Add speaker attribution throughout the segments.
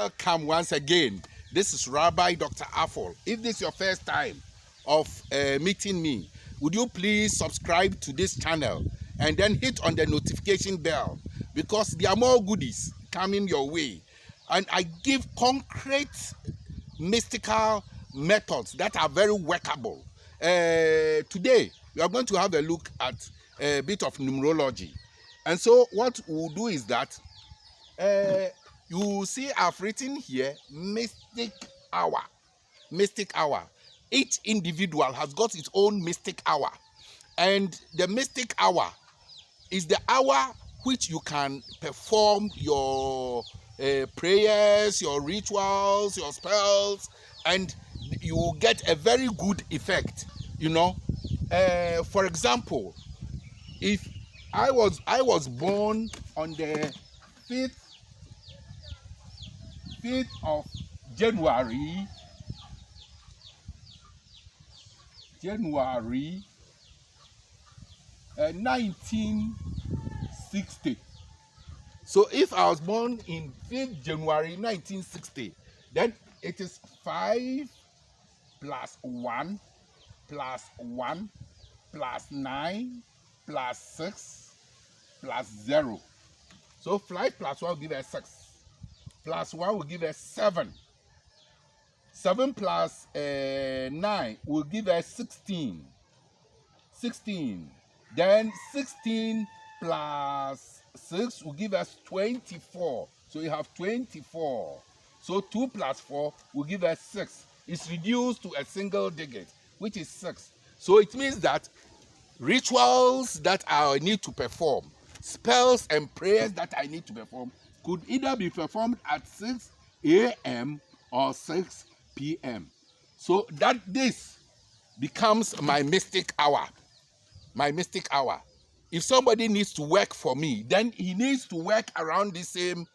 Speaker 1: Welcome once again. This is Rabbi Dr. Afol. If this is your first time of meeting me, would you please subscribe to this channel and then hit on the notification bell, because there are more goodies coming your way. And I give concrete mystical methods that are very workable. Today, we are going to have a look at a bit of numerology. And so what we'll do is that you see I've written here mystic hour. Mystic hour. Each individual has got its own mystic hour. And the mystic hour is the hour which you can perform your prayers, your rituals, your spells, and you will get a very good effect. You know, for example, if I was born on the 5th of January 1960. So if I was born in 5th January 1960, then it is 5 plus 1 plus 1 plus 9 plus 6 plus 0. So 5 plus 1 will give us 6. Plus 1 will give us 7. 7 plus 9 will give us 16. 16. Then 16 plus 6 will give us 24. So you have 24. So 2 plus 4 will give us 6. It's reduced to a single digit, which is 6. So it means that rituals that I need to perform, spells and prayers that I need to perform, could either be performed at 6 a.m. or 6 p.m. So that this becomes my mystic hour. My mystic hour. If somebody needs to work for me, then he needs to work around the same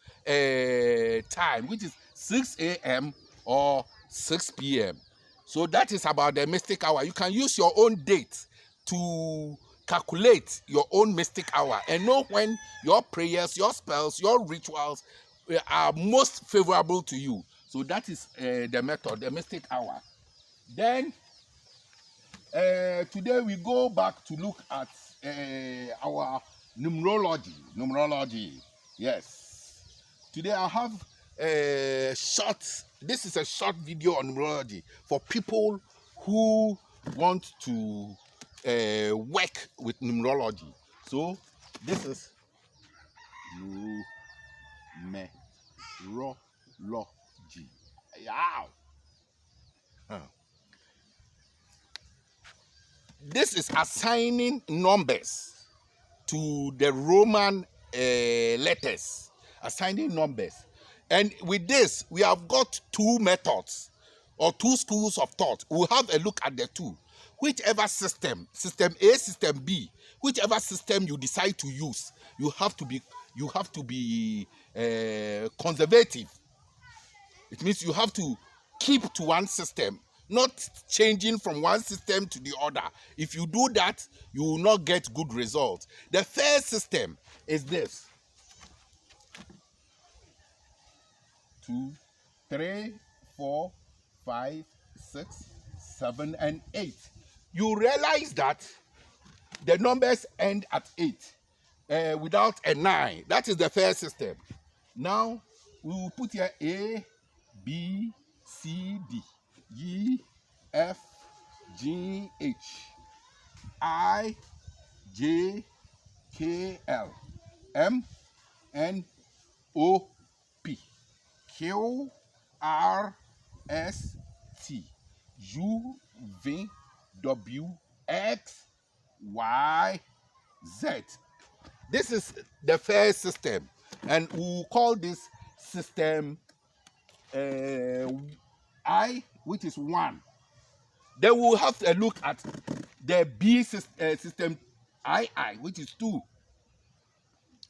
Speaker 1: time, which is 6 a.m. or 6 p.m. So that is about the mystic hour. You can use your own date to calculate your own mystic hour and know when your prayers, your spells, your rituals are most favorable to you. So that is the method, the mystic hour. Then today we go back to look at our numerology. Numerology, yes. Today I have a short, this is a short video on numerology for people who want to work with numerology. So this is numerology. Yeah. This is assigning numbers to the Roman letters, assigning numbers. And with this, we have got two methods or two schools of thought. We'll have a look at the two. Whichever system, system A, system B, whichever system you decide to use, you have to be conservative. It means you have to keep to one system, not changing from one system to the other. If you do that, you will not get good results. The first system is this: 2, 3, 4, 5, 6, 7, and 8. You realize that the numbers end at 8 without a 9. That is the first system. Now we will put here A, B, C, D, E, F, G, H, I, J, K, L, M, N, O, P, Q, R, S, T, U, V, W, X, Y, Z. This is the first system, and we'll call this system I, which is 1. Then we'll have a look at the B system II, which is 2.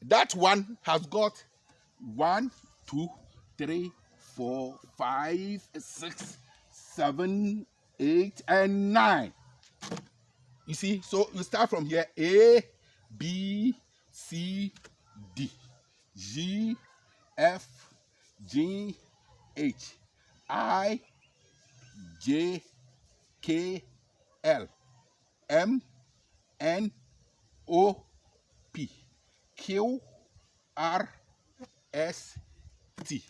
Speaker 1: That one has got 1, 2, 3, 4, 5, 6, 7, 8, and 9. You see, so you start from here: A, B, C, D, G, F, G, H I J K L M N O P Q R S T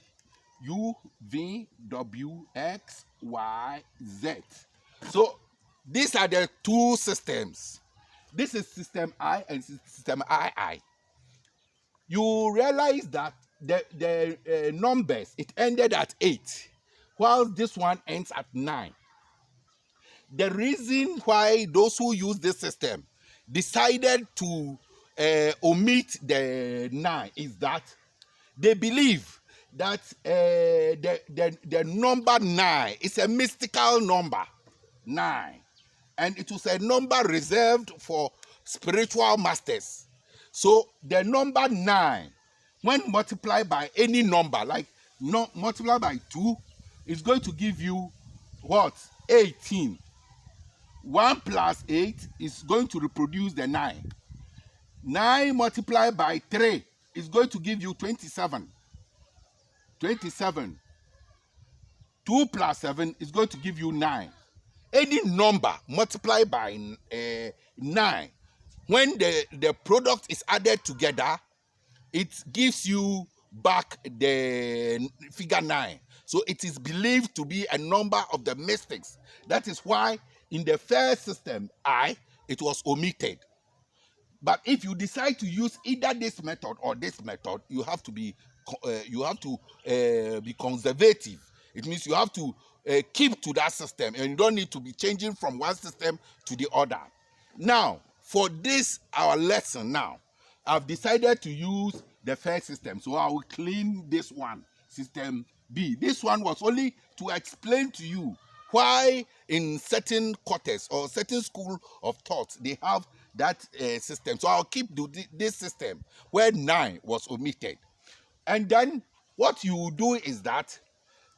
Speaker 1: U V W X Y Z. So these are the two systems. This is system I and system II. You realize that the numbers, it ended at 8, while this one ends at 9. The reason why those who use this system decided to omit the 9 is that they believe that the number 9 is a mystical number, 9. And it was a number reserved for spiritual masters. So the number 9, when multiplied by any number, like multiplied by 2, is going to give you what? 18. 1 plus 8 is going to reproduce the 9. 9 multiplied by 3 is going to give you 27. 27. 2 plus 7 is going to give you 9. Any number multiplied by 9, when the product is added together, it gives you back the figure 9. So it is believed to be a number of the mystics. That is why in the first system, it was omitted. But if you decide to use either this method or this method, you have to be conservative. It means you have to keep to that system, and you don't need to be changing from one system to the other. Now, for this our lesson now, I've decided to use the first system, so I will clean this one, system B. This one was only to explain to you why in certain quarters or certain school of thought they have that system. So I'll keep this system where 9 was omitted. And then what you do is that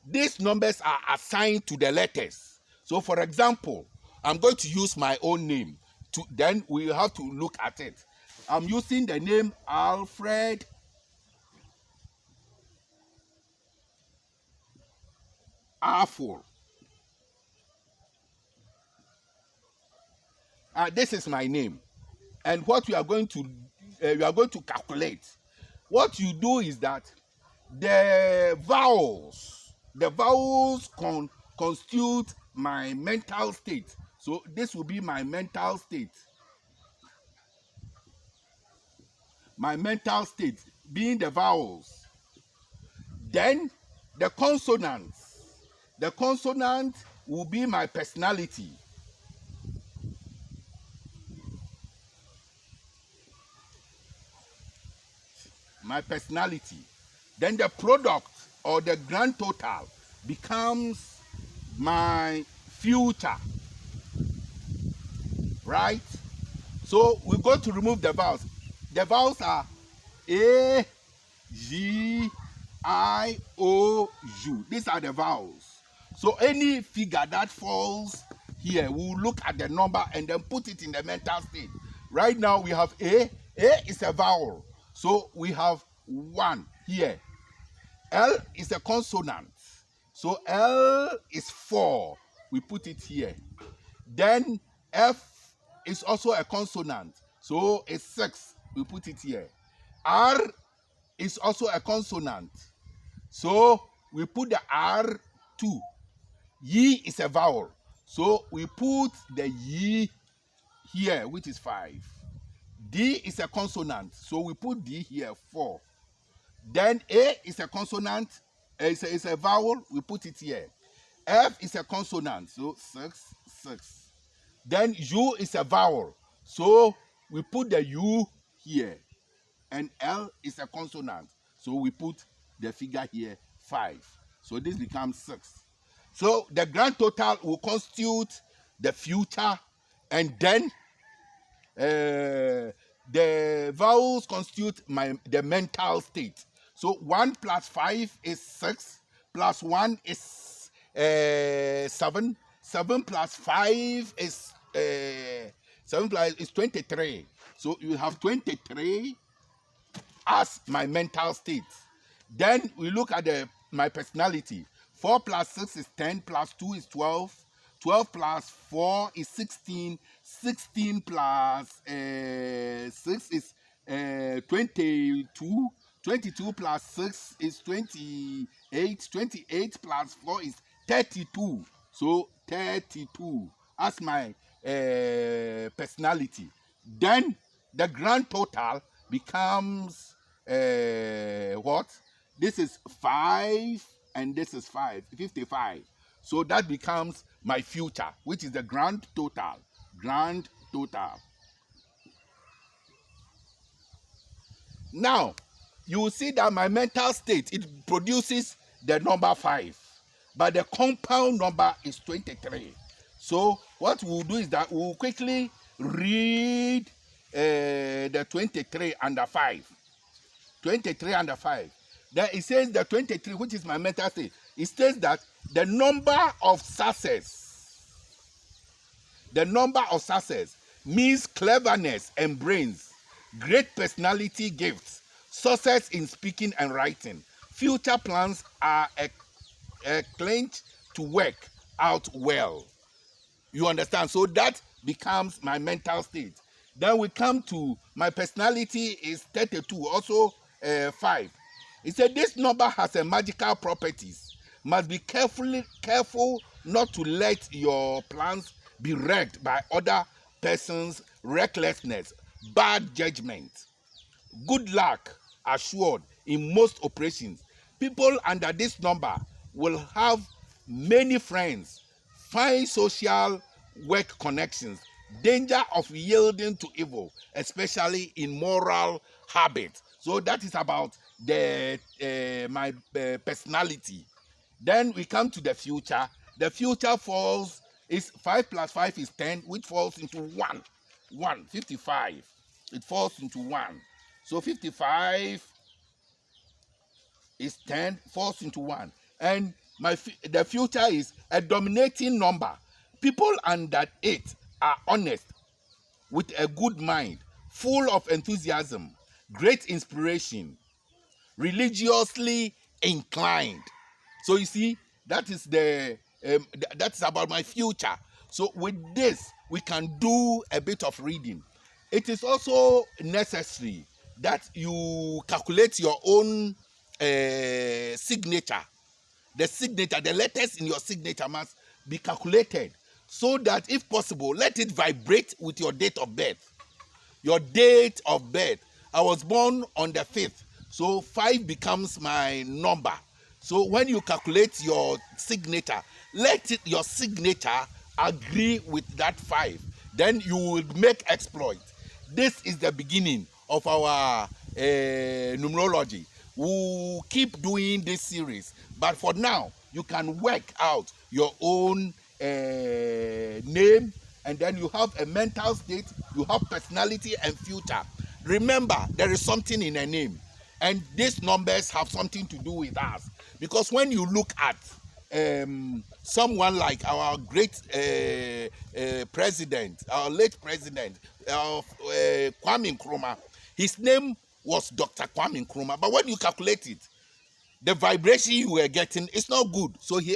Speaker 1: these numbers are assigned to the letters. So for example, I'm going to use my own name. Then we have to look at it. I'm using the name Alfred Arful. This is my name. And what we are going to calculate. What you do is that the vowels constitute my mental state. So this will be my mental state. My mental state being the vowels. Then the consonants. The consonant will be my personality. My personality. Then the product or the grand total becomes my future. Right? So we're going to remove the vowels. The vowels are A, G, I, O, U. These are the vowels. So any figure that falls here, we'll look at the number and then put it in the mental state. Right now we have A. A is a vowel. So we have 1 here. L is a consonant. So L is 4. We put it here. Then F is also a consonant. So it's 6. We put it here. R is also a consonant. So we put the R 2. Y is a vowel. So we put the Y here, which is 5. D is a consonant. So we put D here, 4. Then A is a consonant. It's a vowel. We put it here. F is a consonant. So 6, 6. Then U is a vowel. So we put the U here. And L is a consonant. So we put the figure here, 5. So this becomes 6. So the grand total will constitute the future, and then the vowels constitute the mental state. So 1 plus 5 is 6, plus 1 is 7. 7 plus 5 is 23. So you have 23 as my mental state. Then we look at my personality. 4 plus 6 is 10, plus 2 is 12. 12 plus 4 is 16. 16 plus 6 is 22. 22 plus 6 is 28. 28 plus 4 is 32. So 32 as my personality. Then the grand total becomes what? This is 5 and this is 5, 55. So that becomes my future, which is the grand total. Grand total. Now, you will see that my mental state, it produces the number 5. But the compound number is 23. So what we'll do is that we'll quickly read the 23 under 5. 23 under 5. Then it says the 23, which is my mental state. It says that the number of success means cleverness and brains, great personality gifts, success in speaking and writing. Future plans are a clinch to work out well. You understand? So that becomes my mental state. Then we come to my personality is 32, also 5. It said this number has a magical properties. Must be careful not to let your plans be wrecked by other person's recklessness, bad judgment. Good luck assured in most operations. People under this number will have many friends, fine social work connections, danger of yielding to evil, especially in moral habits. So that is about my personality. Then we come to the future. The future falls is 5 plus 5 is 10, which falls into 1. 55. It falls into 1. So 55 is 10, falls into 1. And the future is a dominating number. People under 8 are honest, with a good mind, full of enthusiasm, great inspiration, religiously inclined. So you see, that is that's about my future. So with this, we can do a bit of reading. It is also necessary that you calculate your own signature. The letters in your signature must be calculated so that, if possible, let it vibrate with your date of birth. Your date of birth. I was born on the 5th, so 5 becomes my number. So when you calculate your signature, your signature agree with that 5. Then you will make exploit. This is the beginning of our numerology. We'll keep doing this series, but for now, you can work out your own name, and then you have a mental state, you have personality and future. Remember, there is something in a name, and these numbers have something to do with us. Because when you look at someone like our great president, our late president, Kwame Nkrumah, his name was Dr. Kwame Nkrumah, but when you calculate it, the vibration you were getting is not good. So he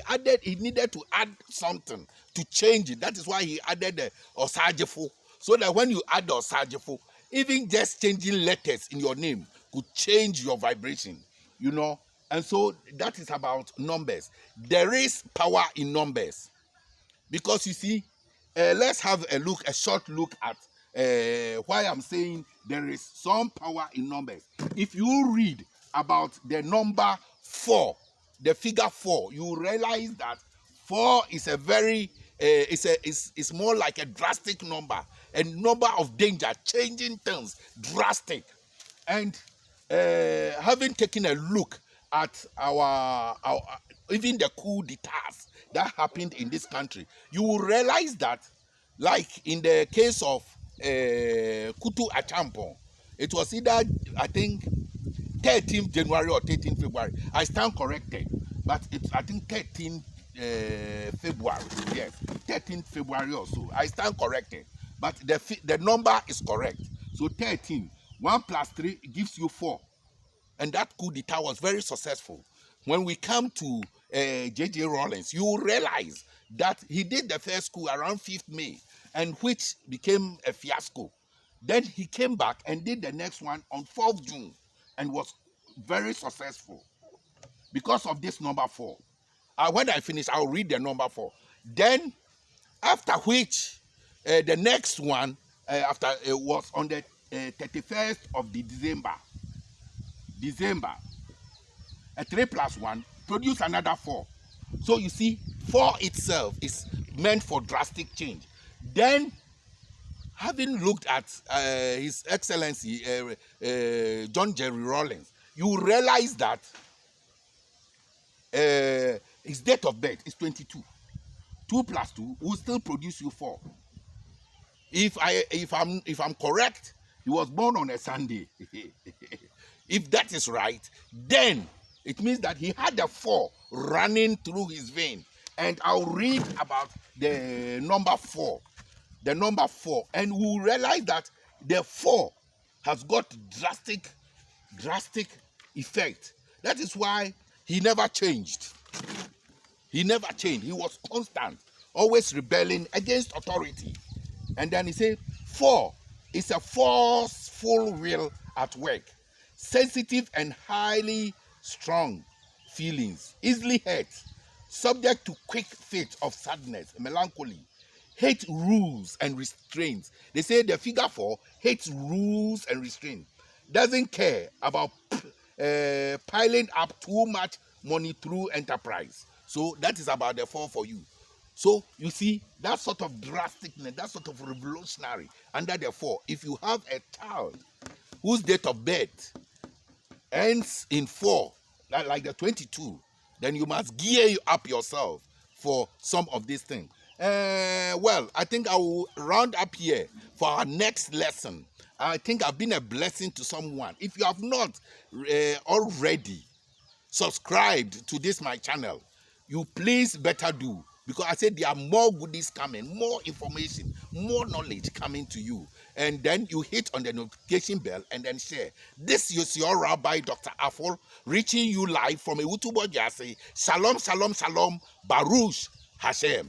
Speaker 1: needed to add something to change it. That is why he added the Osajefo, so that when you add the Osajefo, even just changing letters in your name could change your vibration, you know. And so that is about numbers. There is power in numbers. Because you see, let's have a short look at why I'm saying there is some power in numbers. If you read about the number 4, the figure 4, you realize that 4 is a very, it's more like a drastic number, a number of danger, changing things, drastic. And having taken a look at our even the coup d'etats that happened in this country, you will realize that, like in the case of Kutu Achampon, it was either, I think, 13th January or 13th February. I stand corrected, but it's, I think, 13th February. Yes, 13th February or so. I stand corrected, but the number is correct. So 13, 1 plus 3 gives you 4. And that coup d'etat was very successful. When we come to J.J. Rawlings, you will realize that he did the first school around 5th May, and which became a fiasco. Then he came back and did the next one on 4th June and was very successful because of this number 4. When I finish, I'll read the number 4. Then, after which, the next one, after was on the 31st of the December, a 3 plus 1 produce another 4. So you see, 4 itself is meant for drastic change. Then, having looked at His Excellency John Jerry Rawlings, you realize that his date of birth is 22. 2 plus 2 will still produce you 4. If I'm correct, he was born on a Sunday. If that is right, then it means that he had a 4 running through his vein. And I'll read about the number 4. The number 4. And we'll realize that the 4 has got drastic effect. That is why he never changed. He never changed. He was constant, always rebelling against authority. And then he said, 4 is a forceful will at work, sensitive and highly strong feelings, easily hurt, subject to quick fit of sadness, melancholy, hate rules and restraints. They say the figure 4 hates rules and restraint, doesn't care about piling up too much money through enterprise. So that is about the 4 for you. So you see, that sort of drasticness, that sort of revolutionary under the 4. If you have a child whose date of birth ends in 4, like the 22, then you must gear up yourself for some of these things. Well, I think I will round up here for our next lesson. I think I've been a blessing to someone. If you have not already subscribed to this my channel, you please better do, because I said there are more goodies coming, more information, more knowledge coming to you. And then you hit on the notification bell and then share. This is your Rabbi Dr. Afol, reaching you live from Ewutubo Jase. Shalom, shalom, shalom, Baruch Hashem.